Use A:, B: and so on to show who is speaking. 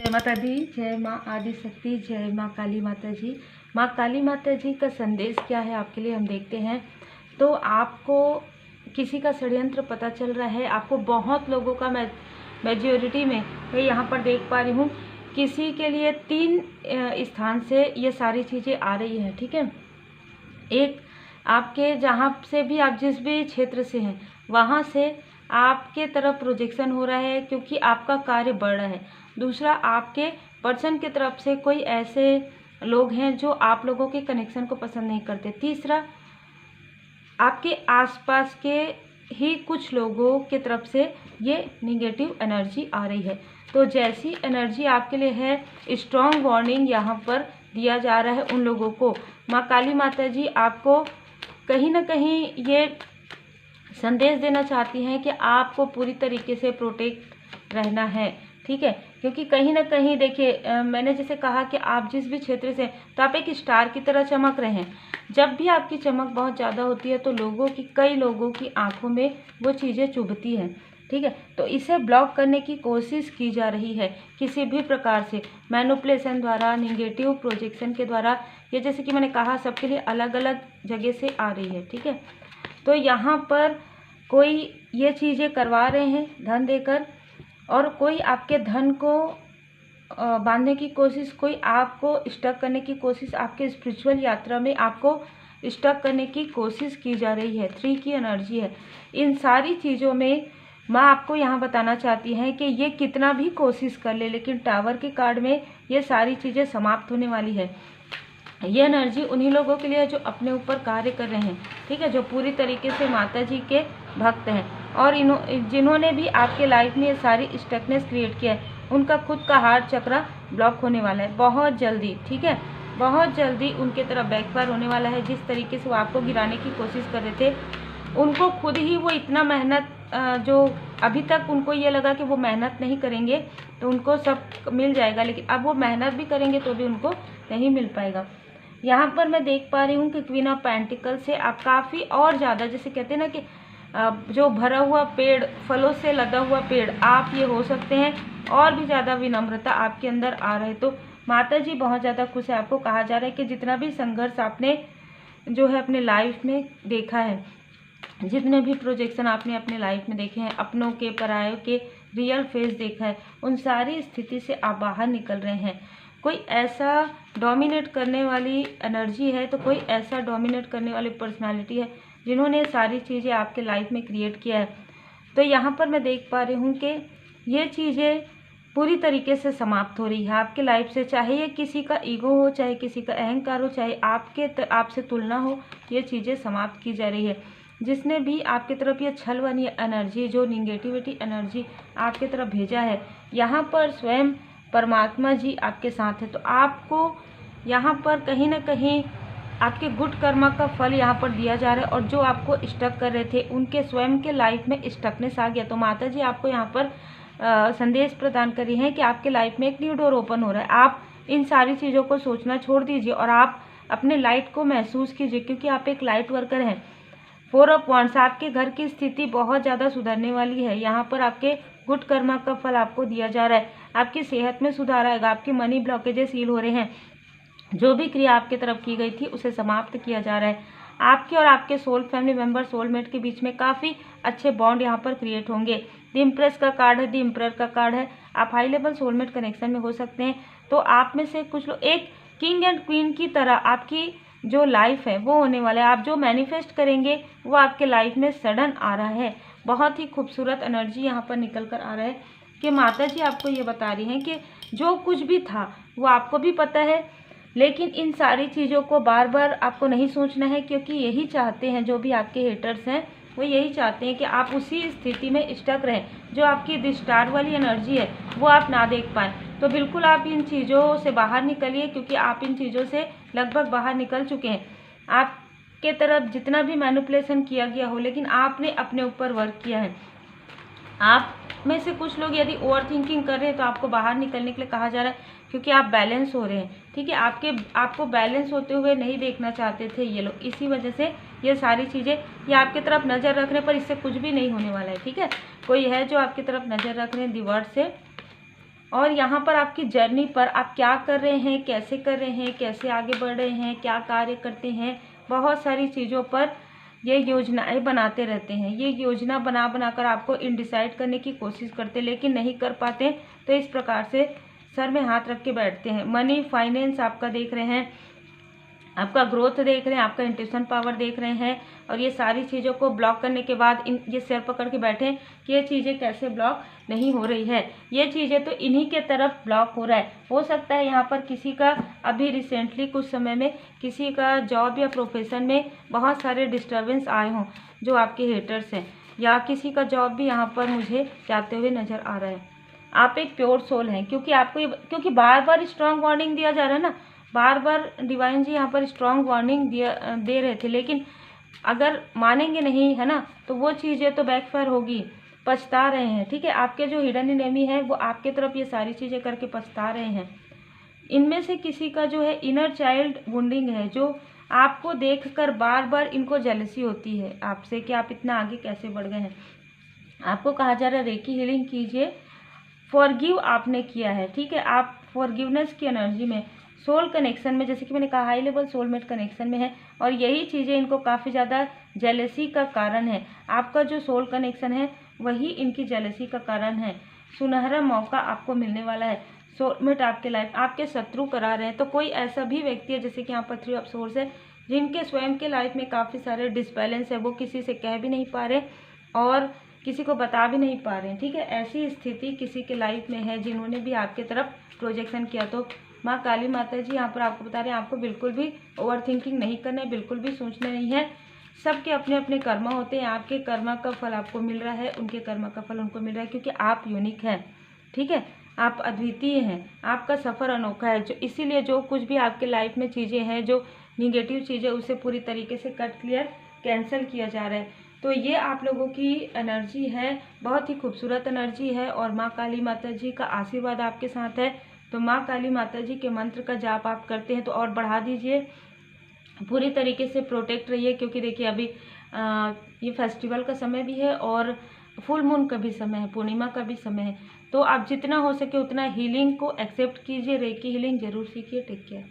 A: जय माता दी, जय माँ आदि शक्ति, जय माँ काली माता जी। माँ काली माता जी का संदेश क्या है आपके लिए, हम देखते हैं। तो आपको किसी का षड्यंत्र पता चल रहा है, आपको बहुत लोगों का मेजॉरिटी में मैं यहाँ पर देख पा रही हूँ, किसी के लिए 3 स्थान से ये सारी चीज़ें आ रही हैं। ठीक है, एक आपके जहाँ से भी आप जिस भी क्षेत्र से हैं वहाँ से आपके तरफ प्रोजेक्शन हो रहा है क्योंकि आपका कार्य बढ़ रहा है। दूसरा, आपके पर्सन की तरफ से कोई ऐसे लोग हैं जो आप लोगों के कनेक्शन को पसंद नहीं करते। तीसरा, आपके आसपास के ही कुछ लोगों की तरफ से ये निगेटिव एनर्जी आ रही है। तो जैसी एनर्जी आपके लिए है, स्ट्रॉन्ग वार्निंग यहाँ पर दिया जा रहा है उन लोगों को। माँ काली माता जी आपको कहीं ना कहीं ये संदेश देना चाहती हैं कि आपको पूरी तरीके से प्रोटेक्ट रहना है। ठीक है, क्योंकि कहीं ना कहीं देखिए, मैंने जैसे कहा कि आप जिस भी क्षेत्र से, तो आप एक स्टार की तरह चमक रहे हैं। जब भी आपकी चमक बहुत ज़्यादा होती है तो कई लोगों की आंखों में वो चीज़ें चुभती हैं। ठीक है, तो इसे ब्लॉक करने की कोशिश की जा रही है किसी भी प्रकार से, मैनिपुलेशन द्वारा, निगेटिव प्रोजेक्शन के द्वारा। ये जैसे कि मैंने कहा, सबके लिए अलग अलग जगह से आ रही है। ठीक है, तो यहाँ पर कोई ये चीज़ें करवा रहे हैं धन देकर, और कोई आपके धन को बांधने की कोशिश, कोई आपको स्टक करने की कोशिश, आपके स्पिरिचुअल यात्रा में आपको स्टक करने की कोशिश की जा रही है। 3 की एनर्जी है। इन सारी चीज़ों में माँ आपको यहाँ बताना चाहती हैं कि ये कितना भी कोशिश कर ले, लेकिन टावर के कार्ड में ये सारी चीज़ें समाप्त होने वाली है। ये एनर्जी उन्हीं लोगों के लिए है जो अपने ऊपर कार्य कर रहे हैं। ठीक है, जो पूरी तरीके से माता जी के भक्त हैं, और जिन्होंने भी आपके लाइफ में ये सारी स्टकनेस क्रिएट किया है, उनका खुद का हार्ट चक्र ब्लॉक होने वाला है बहुत जल्दी। ठीक है, बहुत जल्दी उनके तरफ बैकफायर होने वाला है। जिस तरीके से वो आपको गिराने की कोशिश कर रहे थे, उनको खुद ही वो इतना मेहनत, जो अभी तक उनको ये लगा कि वो मेहनत नहीं करेंगे तो उनको सब मिल जाएगा, लेकिन अब वो मेहनत भी करेंगे तो भी उनको नहीं मिल पाएगा। यहाँ पर मैं देख पा रही हूँ कि क्वीन ऑफ पेंटिकल से आप काफ़ी और ज़्यादा, जैसे कहते हैं ना कि जो भरा हुआ पेड़, फलों से लदा हुआ पेड़ आप ये हो सकते हैं, और भी ज़्यादा विनम्रता आपके अंदर आ रहे। तो माता जी बहुत ज़्यादा खुश है। आपको कहा जा रहा है कि जितना भी संघर्ष आपने जो है अपने लाइफ में देखा है, जितने भी प्रोजेक्शन आपने अपने लाइफ में देखे हैं, अपनों के, परायों के रियल फेस देखा है, उन सारी स्थिति से आप बाहर निकल रहे हैं। कोई ऐसा डोमिनेट करने वाली एनर्जी है, तो कोई ऐसा डोमिनेट करने वाली पर्सनालिटी है जिन्होंने सारी चीज़ें आपके लाइफ में क्रिएट किया है। तो यहाँ पर मैं देख पा रही हूँ कि ये चीज़ें पूरी तरीके से समाप्त हो रही है आपके लाइफ से। चाहे ये किसी का ईगो हो, चाहे किसी का अहंकार हो, चाहे आपसे तुलना हो, ये चीज़ें समाप्त की जा रही है। जिसने भी आपकी तरफ ये छल वाली एनर्जी, जो निगेटिविटी एनर्जी आपकी तरफ भेजा है, यहाँ पर स्वयं परमात्मा जी आपके साथ है। तो आपको यहाँ पर कहीं ना कहीं आपके गुड कर्मा का फल यहाँ पर दिया जा रहा है, और जो आपको स्टक कर रहे थे, उनके स्वयं के लाइफ में स्टकनेस आ गया। तो माता जी आपको यहाँ पर संदेश प्रदान कर रही हैं कि आपके लाइफ में एक न्यू डोर ओपन हो रहा है। आप इन सारी चीज़ों को सोचना छोड़ दीजिए और आप अपने लाइट को महसूस कीजिए, क्योंकि आप एक लाइट वर्कर हैं। 4 ऑफ वांड्स, आपके घर की स्थिति बहुत ज़्यादा सुधरने वाली है। यहाँ पर आपके गुड कर्मा का फल आपको दिया जा रहा है। आपकी सेहत में सुधार आएगा, आपके मनी ब्लॉकेजेस हील हो रहे हैं। जो भी क्रिया आपकी तरफ की गई थी उसे समाप्त किया जा रहा है। आपके और आपके सोल फैमिली मेंबर, सोलमेट के बीच में काफ़ी अच्छे बॉन्ड यहाँ पर क्रिएट होंगे। द इम्प्रेस का कार्ड है, द इम्परर का कार्ड है। आप हाई लेवल सोलमेट कनेक्शन में हो सकते हैं। तो आप में से कुछ लोग एक किंग एंड क्वीन की तरह आपकी जो लाइफ है वो होने वाला है। आप जो मैनिफेस्ट करेंगे वो आपके लाइफ में सडन आ रहा है। बहुत ही खूबसूरत एनर्जी यहाँ पर निकल कर आ रहा है कि माता जी आपको ये बता रही हैं कि जो कुछ भी था वो आपको भी पता है, लेकिन इन सारी चीज़ों को बार बार आपको नहीं सोचना है, क्योंकि यही चाहते हैं जो भी आपके हेटर्स हैं, वो यही चाहते हैं कि आप उसी स्थिति में स्टक रहें। जो आपकी द स्टार वाली एनर्जी है वो आप ना देख पाएँ। तो बिल्कुल आप इन चीज़ों से बाहर निकलिए, क्योंकि आप इन चीज़ों से लगभग बाहर निकल चुके हैं। आपके तरफ जितना भी मैनिपुलेशन किया गया हो, लेकिन आपने अपने ऊपर वर्क किया है। आप में से कुछ लोग यदि ओवर थिंकिंग कर रहे हैं तो आपको बाहर निकलने के लिए कहा जा रहा है, क्योंकि आप बैलेंस हो रहे हैं। ठीक है, आपको बैलेंस होते हुए नहीं देखना चाहते थे ये लोग, इसी वजह से ये सारी चीज़ें, ये आपकी तरफ नज़र रखने पर इससे कुछ भी नहीं होने वाला है। ठीक है, कोई है जो आपकी तरफ नज़र रख रहे हैं दी वर्ड से, और यहाँ पर आपकी जर्नी पर आप क्या कर रहे हैं, कैसे कर रहे हैं, कैसे आगे बढ़ रहे हैं, क्या कार्य करते हैं, बहुत सारी चीज़ों पर ये योजनाएं बनाते रहते हैं। ये योजना बना बनाकर आपको इनडिसाइड करने की कोशिश करते लेकिन नहीं कर पाते, तो इस प्रकार से सर में हाथ रख के बैठते हैं। मनी फाइनेंस आपका देख रहे हैं, आपका ग्रोथ देख रहे हैं, आपका इंट्यूशन पावर देख रहे हैं, और ये सारी चीज़ों को ब्लॉक करने के बाद ये सिर पकड़ के बैठे कि ये चीज़ें कैसे ब्लॉक नहीं हो रही है, ये चीज़ें तो इन्हीं के तरफ ब्लॉक हो रहा है। हो सकता है यहाँ पर किसी का अभी रिसेंटली कुछ समय में किसी का जॉब या प्रोफेशन में बहुत सारे डिस्टर्बेंस आए हों जो आपके हेटर्स हैं, या किसी का जॉब भी यहाँ पर मुझे जाते हुए नज़र आ रहा है। आप एक प्योर सोल हैं, क्योंकि बार बार स्ट्रॉन्ग वार्निंग दिया जा रहा है ना, बार बार डिवाइन जी यहाँ पर स्ट्रॉन्ग वार्निंग दे रहे थे, लेकिन अगर मानेंगे नहीं है ना, तो वो चीज़ें तो बैकफायर होगी, पछता रहे हैं। ठीक है, आपके जो हिडन एनिमी है वो आपके तरफ ये सारी चीज़ें करके पछता रहे हैं। इनमें से किसी का जो है इनर चाइल्ड वुंडिंग है, जो आपको देखकर बार बार इनको जेलसी होती है आपसे कि आप इतना आगे कैसे बढ़ गए हैं। आपको कहा जा रहा है रेकी हीलिंग कीजिए, फॉरगिव आपने किया है। ठीक है, आप फॉरगिवनेस की एनर्जी में, सोल कनेक्शन में, जैसे कि मैंने कहा हाई लेवल सोलमेट कनेक्शन में है, और यही चीज़ें इनको काफ़ी ज़्यादा जेलसी का कारण है। आपका जो सोल कनेक्शन है वही इनकी जेलसी का कारण है। सुनहरा मौका आपको मिलने वाला है। सोलमेट आपके लाइफ, आपके शत्रु करा रहे हैं, तो कोई ऐसा भी व्यक्ति है जैसे कि यहाँ पर 3 ऑफ सोर्स है, जिनके स्वयं के लाइफ में काफ़ी सारे डिसबैलेंस है, वो किसी से कह भी नहीं पा रहे और किसी को बता भी नहीं पा रहे हैं। ठीक है, ऐसी स्थिति किसी के लाइफ में है जिन्होंने भी आपके तरफ प्रोजेक्शन किया। तो माँ काली माता जी यहाँ पर आपको बता रहे हैं, आपको बिल्कुल भी ओवर थिंकिंग नहीं करना है, बिल्कुल भी सोचना नहीं है। सबके अपने अपने कर्मा होते हैं, आपके कर्मा का फल आपको मिल रहा है, उनके कर्मा का फल उनको मिल रहा है, क्योंकि आप यूनिक हैं। ठीक है, आप अद्वितीय हैं, आपका सफ़र अनोखा है। जो इसीलिए जो कुछ भी आपके लाइफ में चीज़ें हैं, जो निगेटिव चीज़ें, उसे पूरी तरीके से कट क्लियर कैंसिल किया जा रहा है। तो ये आप लोगों की एनर्जी है, बहुत ही खूबसूरत एनर्जी है, और माँ काली माता जी का आशीर्वाद आपके साथ है। तो माँ काली माता जी के मंत्र का जाप आप करते हैं तो और बढ़ा दीजिए, पूरी तरीके से प्रोटेक्ट रहिए, क्योंकि देखिए अभी ये फेस्टिवल का समय भी है और फुल मून का भी समय है, पूर्णिमा का भी समय है। तो आप जितना हो सके उतना हीलिंग को एक्सेप्ट कीजिए, रेकी हीलिंग जरूर सीखिए। Take care.